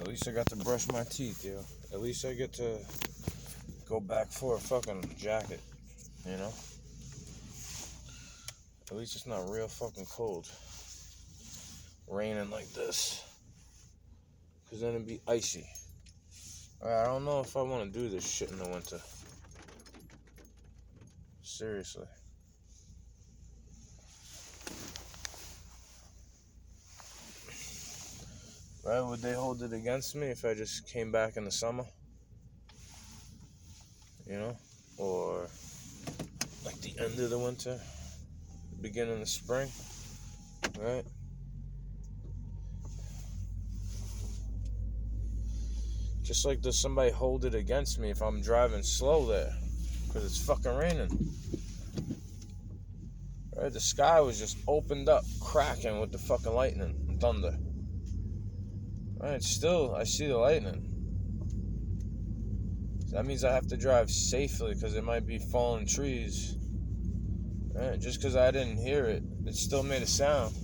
least I got to brush my teeth, yo. At least I get to go back for a fucking jacket, you know? At least it's not real fucking cold. Raining like this. Because then it'd be icy. I don't know if I want to do this shit in the winter. Seriously. Right? Would they hold it against me if I just came back in the summer? You know? Or like the end of the winter? Beginning of the spring? Right? Just like does somebody hold it against me if I'm driving slow there? Because it's fucking raining. Right? The sky was just opened up, cracking with the fucking lightning and thunder. Right? Still, I see the lightning. So that means I have to drive safely because it might be falling trees. Right? Just because I didn't hear it, it still made a sound.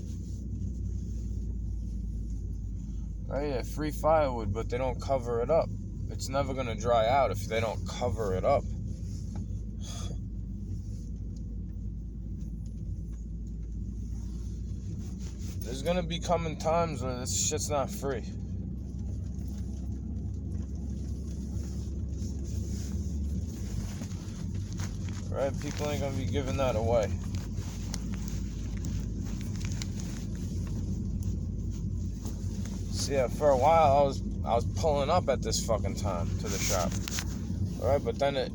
Right? Yeah, free firewood, but they don't cover it up. It's never going to dry out if they don't cover it up. There's going to be coming times where this shit's not free. Right? People ain't going to be giving that away. See, for a while I was pulling up at this fucking time to the shop. Alright, but then it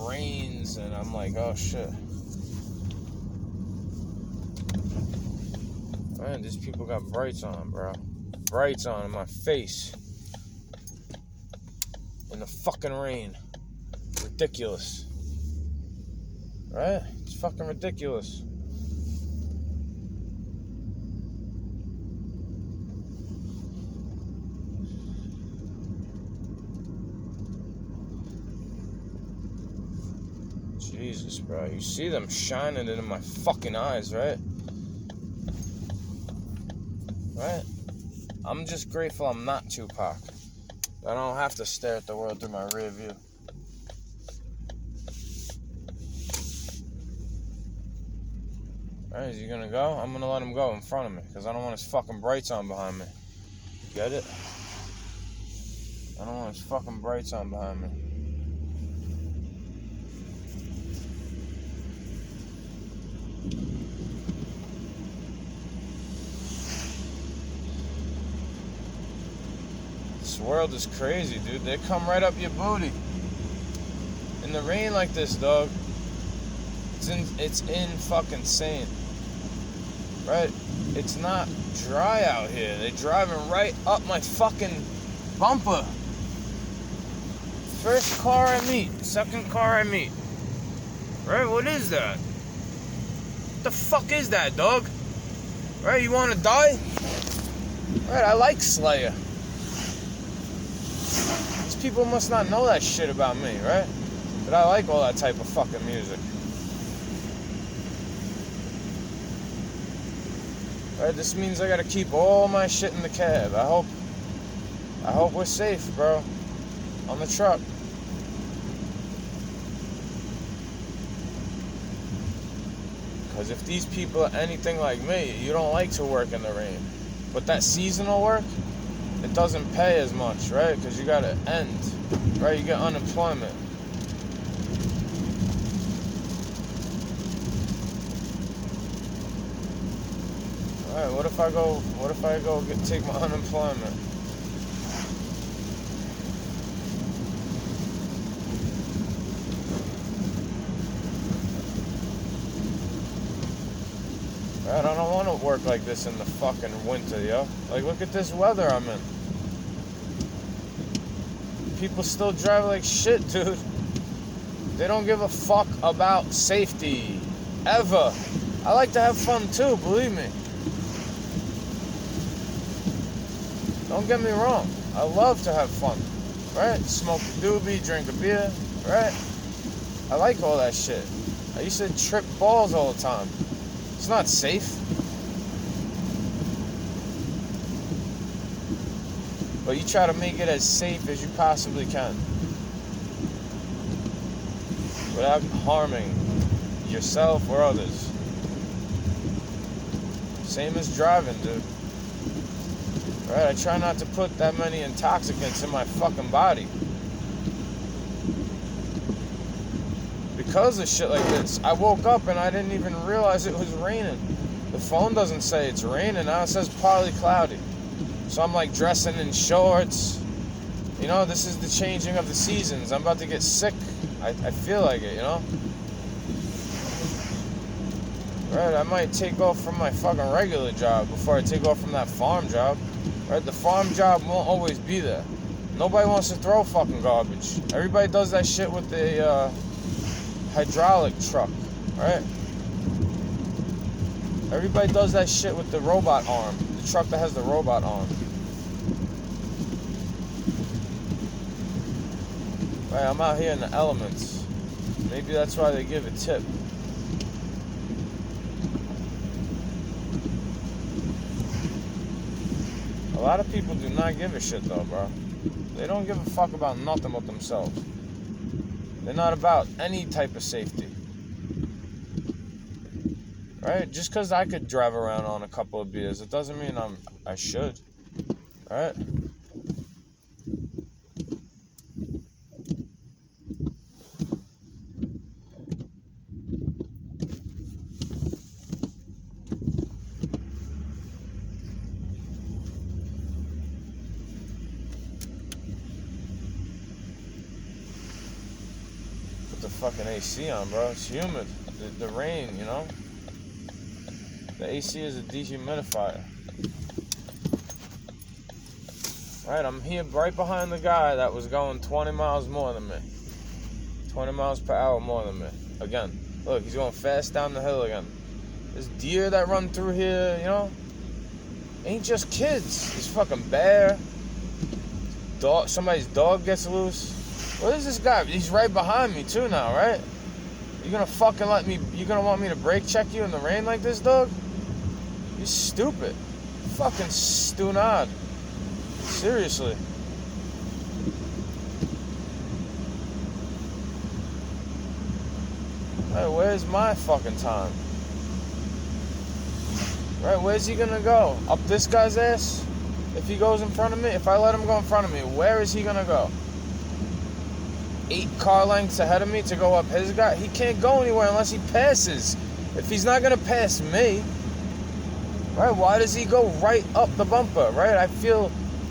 rains and I'm like, oh shit. Man, these people got brights on, bro. Brights on in my face. In the fucking rain. Ridiculous. Right? It's fucking ridiculous. Jesus, bro. You see them shining into my fucking eyes, right? Right? I'm just grateful I'm not Tupac. I don't have to stare at the world through my rear view. Alright, is he gonna go? I'm gonna let him go in front of me, because I don't want his fucking brights on behind me. Get it? I don't want his fucking brights on behind me. This world is crazy, dude. They come right up your booty. In the rain like this, dog. It's in fucking insane. Right? It's not dry out here. They're driving right up my fucking bumper. First car I meet. Second car I meet. Right? What is that? What the fuck is that, dog? Right? You wanna die? Right, I like Slayer. These people must not know that shit about me, right? But I like all that type of fucking music. Right, this means I gotta keep all my shit in the cab. I hope we're safe, bro. On the truck. Because if these people are anything like me, you don't like to work in the rain. But that seasonal work, it doesn't pay as much, right? Because you gotta end, right? You get unemployment. Alright, what if I go take my unemployment? Right, I don't want to work like this in the fucking winter, yo. Like, look at this weather I'm in. People still drive like shit, dude. They don't give a fuck about safety. Ever. I like to have fun too, believe me. Don't get me wrong. I love to have fun, right? Smoke a doobie, drink a beer, right? I like all that shit. I used to trip balls all the time. It's not safe. but you try to make it as safe as you possibly can without harming yourself or others. Same as driving, dude. Right? I try not to put that many intoxicants in my fucking body. Because of shit like this. I woke up and I didn't even realize it was raining. The phone doesn't say it's raining. Now it says partly cloudy. So I'm like dressing in shorts. You know, this is the changing of the seasons. I'm about to get sick. I feel like it, you know? Right, I might take off from my fucking regular job before I take off from that farm job. Right, the farm job won't always be there. Nobody wants to throw fucking garbage. Everybody does that shit with the hydraulic truck, right? Everybody does that shit with the robot arm. The truck that has the robot arm. Right, I'm out here in the elements. Maybe that's why they give a tip. A lot of people do not give a shit though, bro. They don't give a fuck about nothing but themselves. They're not about any type of safety. Right? Just because I could drive around on a couple of beers, it doesn't mean I should. Right? Put the fucking AC on, bro. It's humid. The rain, you know? The AC is a dehumidifier. Right, I'm here right behind the guy that was going 20 miles more than me. 20 miles per hour more than me. Again. Look, he's going fast down the hill again. There's deer that run through here, you know? Ain't just kids. There's fucking bear. Dog. Somebody's dog gets loose. What is this guy? He's right behind me too now, right? You gonna fucking let me... You gonna want me to brake check you in the rain like this, dog? You're stupid. Fucking stunad. Seriously. Right, where's my fucking time? Right, where's he gonna go? Up this guy's ass? If he goes in front of me? If I let him go in front of me, where is he gonna go? 8 car lengths ahead of me to go up his guy? He can't go anywhere unless he passes. If he's not gonna pass me, right, why does he go right up the bumper, right? I feel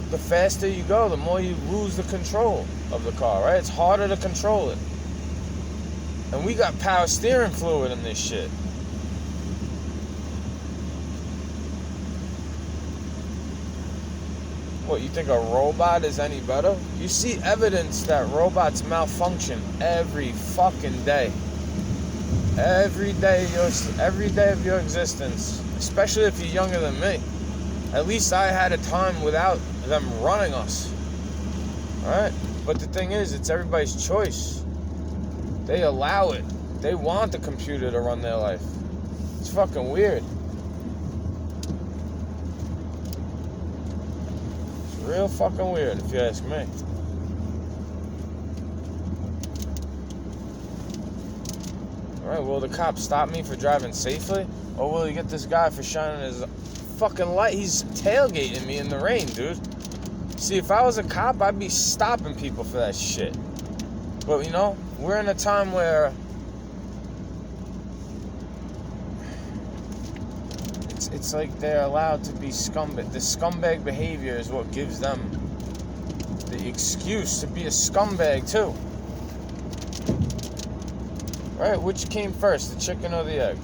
the faster you go, the more you lose the control of the car, right? It's harder to control it. And we got power steering fluid in this shit. What, you think a robot is any better? You see evidence that robots malfunction every fucking day. Every day of your existence. Especially if you're younger than me. At least I had a time without them running us. Alright? But the thing is, it's everybody's choice. They allow it. They want the computer to run their life. It's fucking weird. It's real fucking weird, if you ask me. Alright, will the cop stop me for driving safely? Or will he get this guy for shining his fucking light? He's tailgating me in the rain, dude. See, if I was a cop, I'd be stopping people for that shit. But, you know, we're in a time where it's like they're allowed to be scumbag. The scumbag behavior is what gives them the excuse to be a scumbag, too. Right? Which came first, the chicken or the egg?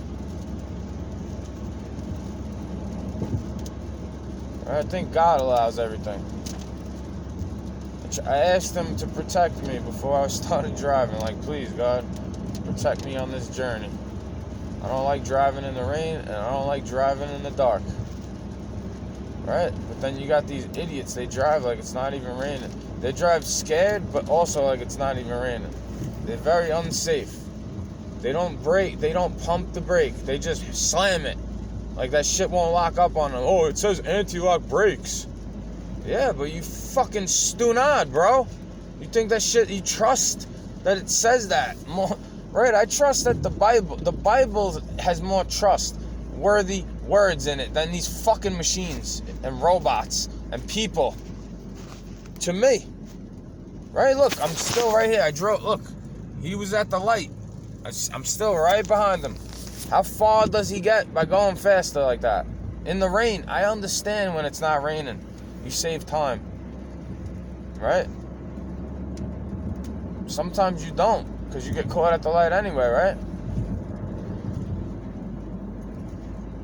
I think God allows everything. I asked him to protect me before I started driving. Like, please, God, protect me on this journey. I don't like driving in the rain, and I don't like driving in the dark. Right? But then you got these idiots. They drive like it's not even raining. They drive scared, but also like it's not even raining. They're very unsafe. They don't brake. They don't pump the brake. They just slam it. Like that shit won't lock up on them. Oh, it says anti-lock brakes. Yeah, but you fucking stunad, bro. You think that shit, you trust that it says that more, right? I trust that the Bible has more trustworthy words in it than these fucking machines and robots and people. To me, right? Look, I'm still right here. I drove. Look, he was at the light. I'm still right behind him. How far does he get by going faster like that? In the rain, I understand when it's not raining. You save time, right? Sometimes you don't, because you get caught at the light anyway, right?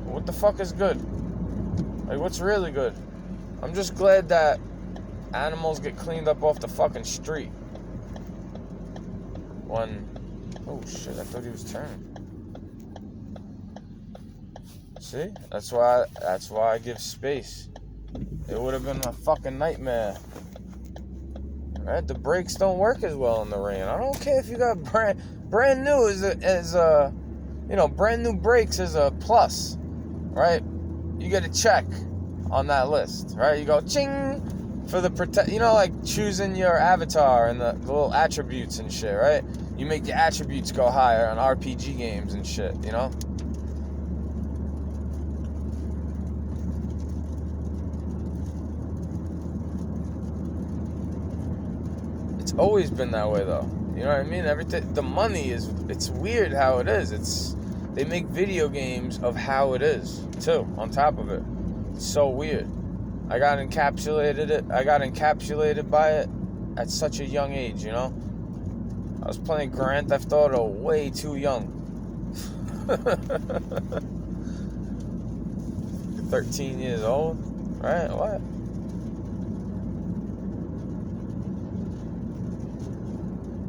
What the fuck is good? Like, what's really good? I'm just glad that animals get cleaned up off the fucking street. Oh shit, I thought he was turning. See? That's why I give space. It would have been a fucking nightmare. Right? The brakes don't work as well in the rain. I don't care if you got brand new brand new brakes is a plus, right? You get a check on that list, right? You go ching for the like choosing your avatar and the little attributes and shit, right? You make your attributes go higher on RPG games and shit, you know? It's always been that way, though. You know what I mean? The money it's weird how it is. They make video games of how it is, too, on top of it. It's so weird. I got encapsulated by it at such a young age, you know? I was playing Grand Theft Auto way too young. 13 years old, right? What?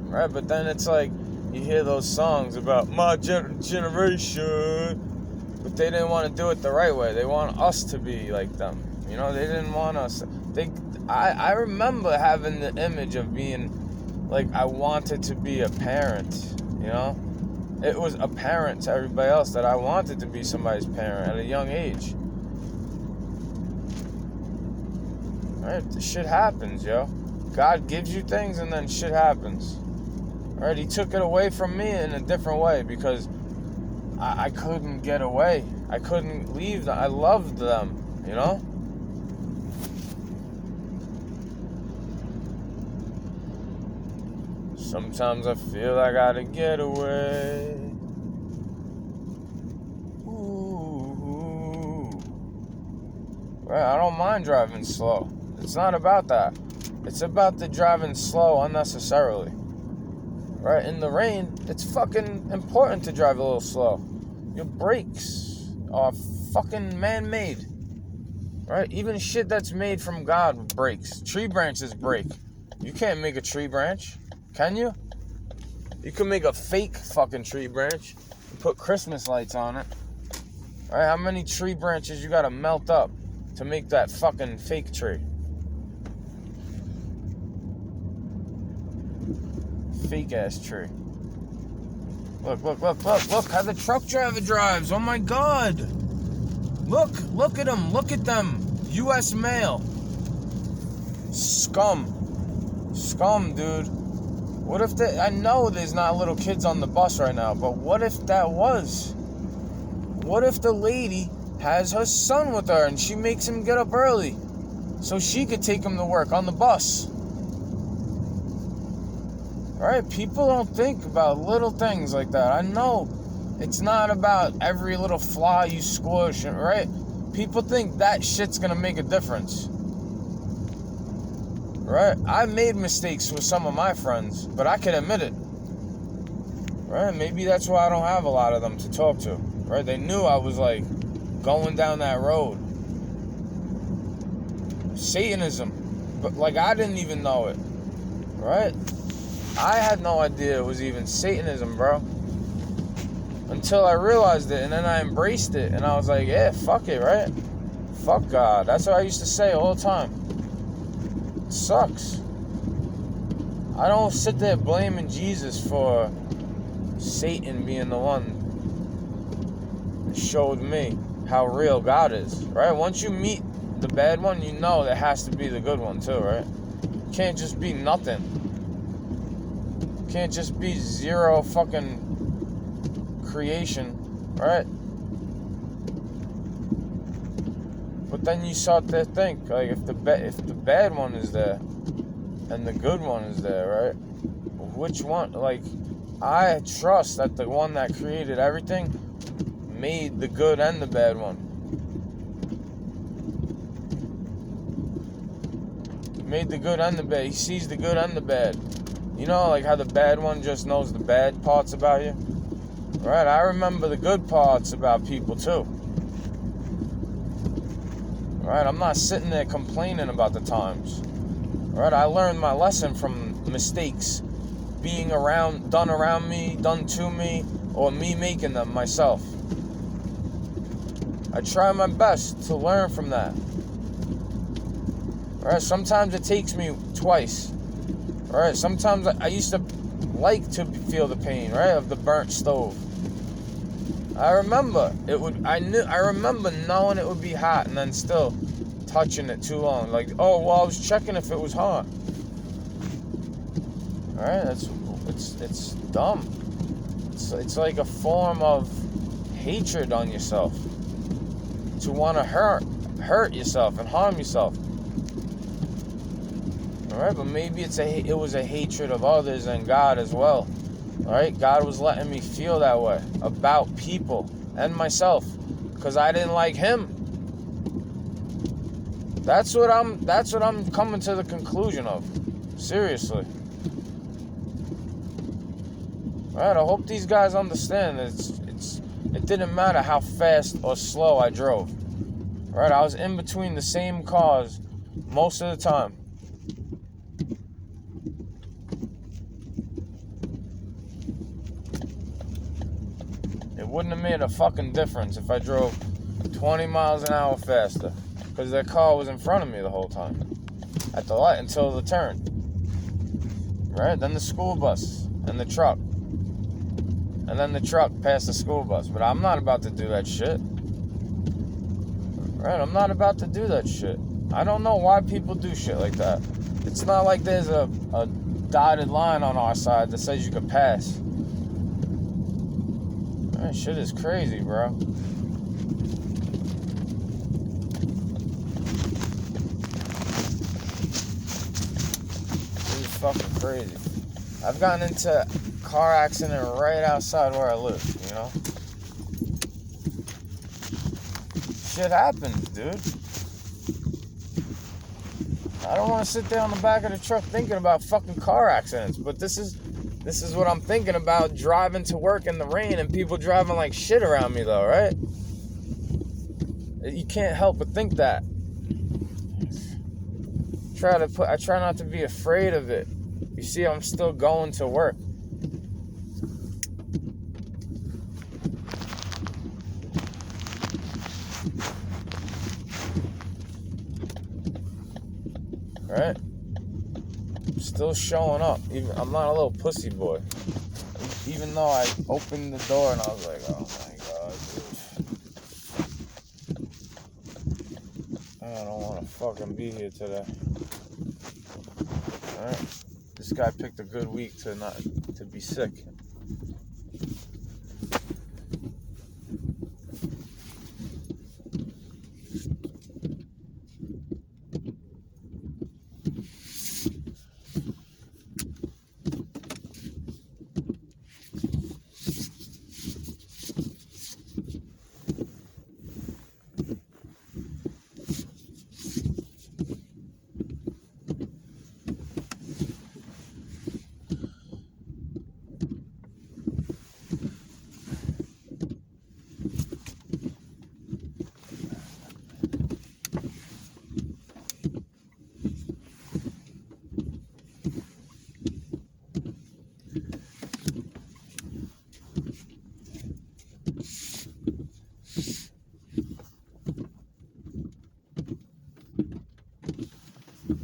Right, but then it's like you hear those songs about my generation, but they didn't want to do it the right way. They want us to be like them. You know, they didn't want us. I remember having the image of being like I wanted to be a parent. You know, it was apparent to everybody else that I wanted to be somebody's parent at a young age. Right, shit happens, yo. God gives you things and then shit happens. Alright, he took it away from me in a different way because I couldn't get away. I couldn't leave them. I loved them, you know? Sometimes I feel I gotta get away. Ooh. Well, I don't mind driving slow. It's not about that. It's about the driving slow unnecessarily. Right, in the rain, it's fucking important to drive a little slow. Your brakes are fucking man-made. Right? Even shit that's made from God breaks. Tree branches break. You can't make a tree branch, can you? You can make a fake fucking tree branch and put Christmas lights on it. Right? How many tree branches you gotta melt up to make that fucking fake tree? Fake ass tree. Look how the truck driver drives. Oh my god. Look at him. Look at them. US mail. Scum, dude. What if I know there's not little kids on the bus right now, but what if that was? What if the lady has her son with her and she makes him get up early so she could take him to work on the bus? Right? People don't think about little things like that. I know it's not about every little fly you squish, right? People think that shit's gonna make a difference. Right? I made mistakes with some of my friends, but I can admit it. Right? Maybe that's why I don't have a lot of them to talk to. Right? They knew I was like going down that road. Satanism. But like I didn't even know it. Right? I had no idea it was even Satanism, bro. Until I realized it, and then I embraced it, and I was like, yeah, fuck it, right? Fuck God. That's what I used to say all the time. It sucks. I don't sit there blaming Jesus for Satan being the one that showed me how real God is, right? Once you meet the bad one, you know there has to be the good one too, right? Can't just be nothing. Can't just be zero fucking creation, right? But then you start to think, like, if the bad one is there and the good one is there, right? Which one? Like, I trust that the one that created everything made the good and the bad one. Made the good and the bad. He sees the good and the bad. You know, like how the bad one just knows the bad parts about you? Right? I remember the good parts about people too. Right? I'm not sitting there complaining about the times. Right? I learned my lesson from mistakes being done around me, done to me, or me making them myself. I try my best to learn from that. Right? Sometimes it takes me twice. Right? Sometimes I used to like to feel the pain, right, of the burnt stove. I remember I remember knowing it would be hot and then still touching it too long. Like, oh, well, I was checking if it was hot. Alright, it's dumb. It's like a form of hatred on yourself. To want to hurt yourself and harm yourself. Alright, but maybe it was a hatred of others and God as well. Alright, God was letting me feel that way about people and myself because I didn't like him. That's what I'm coming to the conclusion of. Seriously. Alright, I hope these guys understand that it didn't matter how fast or slow I drove. Alright, I was in between the same cars most of the time. It wouldn't have made a fucking difference if I drove 20 miles an hour faster, because that car was in front of me the whole time at the light until the turn. Right? Then the school bus and the truck. And then the truck passed the school bus. But I'm not about to do that shit. Right? I'm not about to do that shit. I don't know why people do shit like that. It's not like there's a dotted line on our side that says you can pass. That shit is crazy, bro. This is fucking crazy. I've gotten into a car accident right outside where I live, you know? Shit happens, dude. I don't want to sit there on the back of the truck thinking about fucking car accidents, but this is what I'm thinking about, driving to work in the rain and people driving like shit around me though, right? You can't help but think that. I try not to be afraid of it. You see, I'm still going to work. Right? I'm still showing up. I'm not a little pussy boy. Even though I opened the door and I was like, oh my god, dude. I don't want to fucking be here today. Alright? This guy picked a good week to be sick.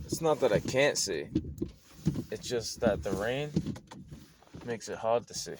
It's not that I can't see. It's just that the rain makes it hard to see.